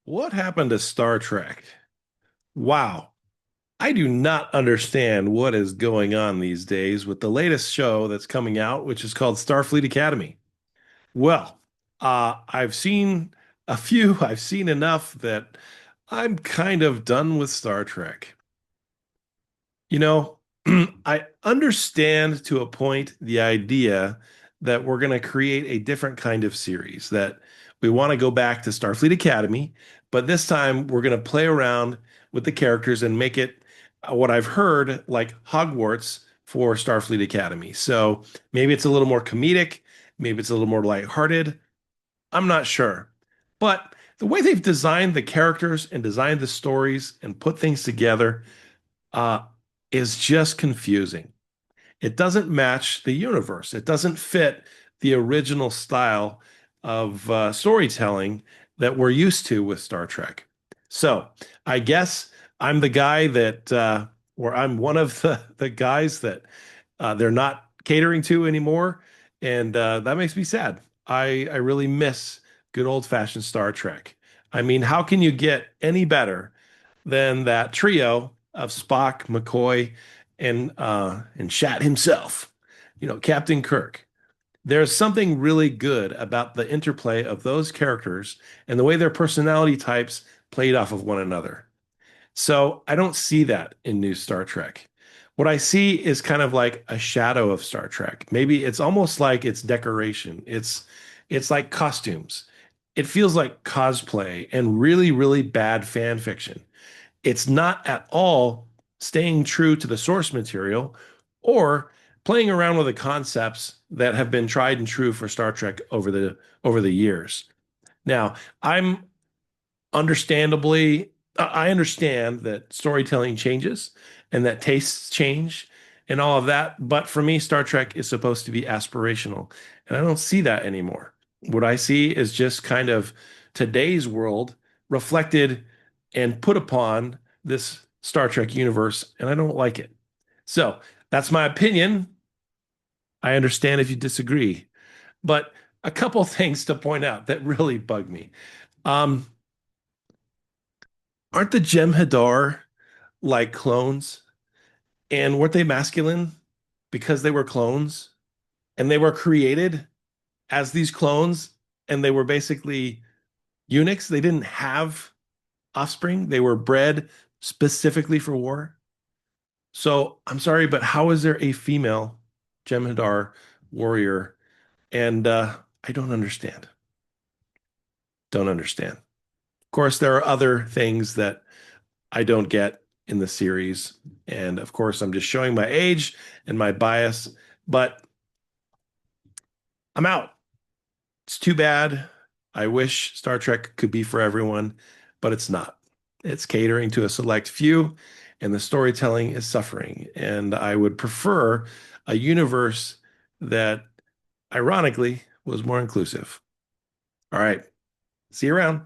What happened to Star Trek? Wow. I do not understand what is going on these days with the latest show that's coming out, which is called Starfleet Academy. Well, I've seen a few, I've seen enough that I'm kind of done with Star Trek. You know, I understand to a point the idea that we're going to create a different kind of series, that we want to go back to Starfleet Academy, but this time we're going to play around with the characters and make it what I've heard like Hogwarts for Starfleet Academy. So maybe it's a little more comedic, maybe it's a little more lighthearted. I'm not sure. But the way they've designed the characters and designed the stories and put things together, uh, is just confusing. It doesn't match the universe. It doesn't fit the original style of storytelling that we're used to with Star Trek. So I guess I'm the guy that, or I'm one of the guys that they're not catering to anymore, and that makes me sad. I really miss good old-fashioned Star Trek. I mean, how can you get any better than that trio of Spock, McCoy, and Shat himself? Captain Kirk. There's something really good about the interplay of those characters and the way their personality types played off of one another. So I don't see that in new Star Trek. What I see is kind of like a shadow of Star Trek. Maybe it's almost like it's decoration. It's like costumes. It feels like cosplay and really, really bad fan fiction. It's not at all staying true to the source material or playing around with the concepts that have been tried and true for Star Trek over the years. Now, I understand that storytelling changes and that tastes change and all of that, but for me, Star Trek is supposed to be aspirational, and I don't see that anymore. What I see is just kind of today's world reflected and put upon this Star Trek universe, and I don't like it. So that's my opinion. I understand if you disagree, but a couple things to point out that really bug me. Um, aren't the Jem'Hadar like clones? And weren't they masculine because they were clones and they were created as these clones and they were basically eunuchs? They didn't have offspring, they were bred specifically for war. So I'm sorry, but how is there a female Jem'Hadar warrior? And I don't understand. Don't understand. Of course, there are other things that I don't get in the series. And of course, I'm just showing my age and my bias, but I'm out. It's too bad. I wish Star Trek could be for everyone, but it's not. It's catering to a select few, and the storytelling is suffering. And I would prefer a universe that, ironically, was more inclusive. All right. See you around.